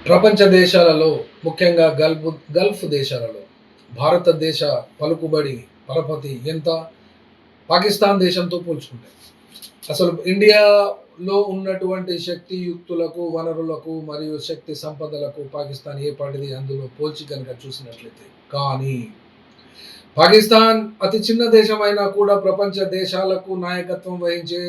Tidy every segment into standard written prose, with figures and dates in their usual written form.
ప్రపంచ దేశాలలో ముఖ్యంగా గల్ఫ్ దేశాలలో భారతదేశ పలుకుబడి పరపతి ఎంత పాకిస్తాన్ దేశంతో పోల్చుకుంటే. అసలు ఇండియాలో ఉన్నటువంటి శక్తియుక్తులకు, వనరులకు మరియు శక్తి సంపదలకు పాకిస్తాన్ ఏ పాటిది అందులో పోల్చి గనుక చూసినట్లయితే. కానీ పాకిస్తాన్ అతి చిన్న దేశమైనా కూడా ప్రపంచ దేశాలకు నాయకత్వం వహించే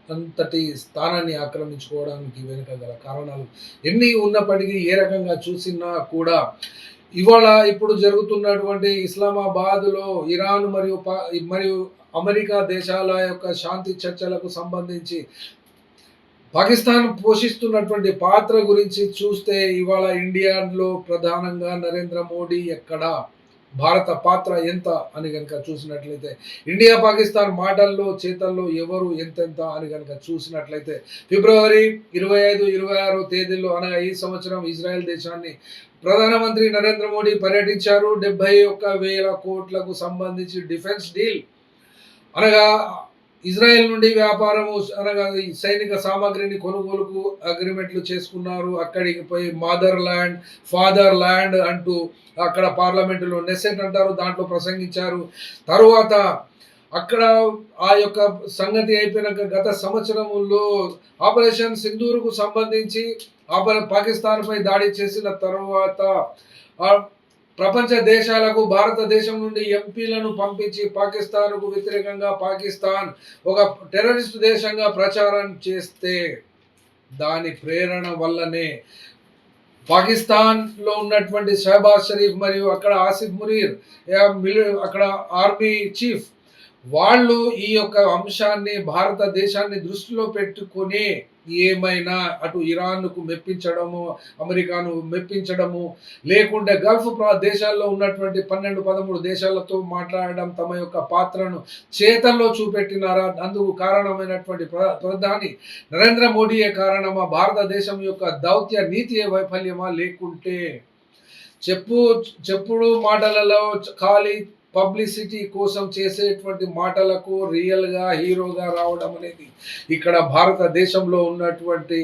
అంతటి స్థానాన్ని ఆక్రమించుకోవడానికి వెనుక గల కారణాలు ఎన్ని ఉన్నప్పటికీ, ఏ రకంగా చూసినా కూడా ఇప్పుడు జరుగుతున్నటువంటి ఇస్లామాబాద్‌లో ఇరాన్ మరియు అమెరికా దేశాల యొక్క శాంతి చర్చలకు సంబంధించి పాకిస్తాన్ పోషిస్తున్నటువంటి పాత్ర గురించి చూస్తే, ఇవాళ ఇండియాలో ప్రధానంగా నరేంద్ర మోడీ ఎక్కడ, భారత పాత్ర ఎంత అని గనక చూసినట్లయితే, ఇండియా పాకిస్తాన్ మాటల్లో చేతల్లో ఎవరు ఎంతెంత అని గనక చూసినట్లయితే, ఫిబ్రవరి 25, 26 తేదీల్లో అనగా ఈ సంవత్సరం ఇజ్రాయెల్ దేశాన్ని ప్రధానమంత్రి నరేంద్ర మోడీ పర్యటించారు. 71,000 కోట్లకు సంబంధించి డిఫెన్స్ డీల్ అనగా ఇజ్రాయెల్ నుండి వ్యాపారము అనగా ఈ సైనిక సామాగ్రిని కొనుగోలుకు అగ్రిమెంట్లు చేసుకున్నారు. అక్కడికి పోయి మదర్ ల్యాండ్, ఫాదర్ ల్యాండ్ అంటూ అక్కడ పార్లమెంటులో నెసెట్ అంటారు, దాంట్లో ప్రసంగించారు. తరువాత అక్కడ ఆ యొక్క సంగతి అయిపోయినాక గత సంవత్సరములో ఆపరేషన్ సింధూర్‌కు సంబంధించి పాకిస్తాన్‌పై దాడి చేసిన తరువాత ప్రపంచ దేశాలకు భారతదేశం నుండి ఎంపీలను పంపించి పాకిస్తాన్‌కు వ్యతిరేకంగా పాకిస్తాన్ ఒక టెర్రరిస్ట్ దేశంగా ప్రచారం చేస్తే, దాని ప్రేరణ వల్లనే పాకిస్తాన్‌లో ఉన్నటువంటి షహబాజ్ షరీఫ్ మరియు అక్కడ ఆసిఫ్ మునీర్ అక్కడ ఆర్మీ చీఫ్ వాళ్ళు ఈ యొక్క అంశాన్ని భారతదేశాన్ని దృష్టిలో పెట్టుకొని ఏమైనా అటు ఇరాన్‌కు మెప్పించడము, అమెరికాను మెప్పించడము, లేకుంటే గల్ఫ్ దేశాల్లో ఉన్నటువంటి 12, 13 దేశాలతో మాట్లాడడం, తమ యొక్క పాత్రను చేతల్లో చూపెట్టినారా? అందుకు కారణమైనటువంటి ప్రధాని నరేంద్ర మోడీయే కారణమా? భారతదేశం యొక్క దౌత్య నీతి వైఫల్యమా? లేకుంటే చెప్పుడు మాటలలో ఖాళీ పబ్లిసిటీ కోసం చేసేటువంటి మాటలకు రియల్‌గా హీరోగా రావడం అనేది ఇక్కడ భారతదేశంలో ఉన్నటువంటి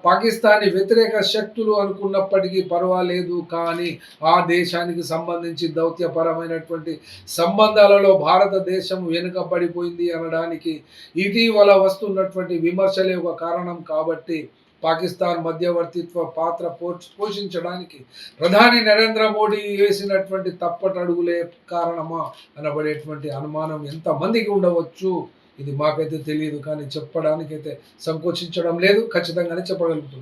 పాకిస్తానీ వ్యతిరేక శక్తులు అనుకున్నప్పటికీ పర్వాలేదు. కానీ ఆ దేశానికి సంబంధించి దౌత్యపరమైనటువంటి సంబంధాలలో భారతదేశం వెనుకబడిపోయింది అనడానికి ఇటీవల వస్తున్నటువంటి విమర్శలే ఒక కారణం. కాబట్టి పాకిస్తాన్ మధ్యవర్తిత్వ పాత్ర పోషించడానికి ప్రధాని నరేంద్ర మోడీ వేసినటువంటి తప్పటడుగులే కారణమా అనబడేటువంటి అనుమానం ఎంతమందికి ఉండవచ్చు? ఇది మాకైతే తెలియదు, కానీ చెప్పడానికైతే సంకోచించడం లేదు. ఖచ్చితంగానే చెప్పగలుగుతున్నాం.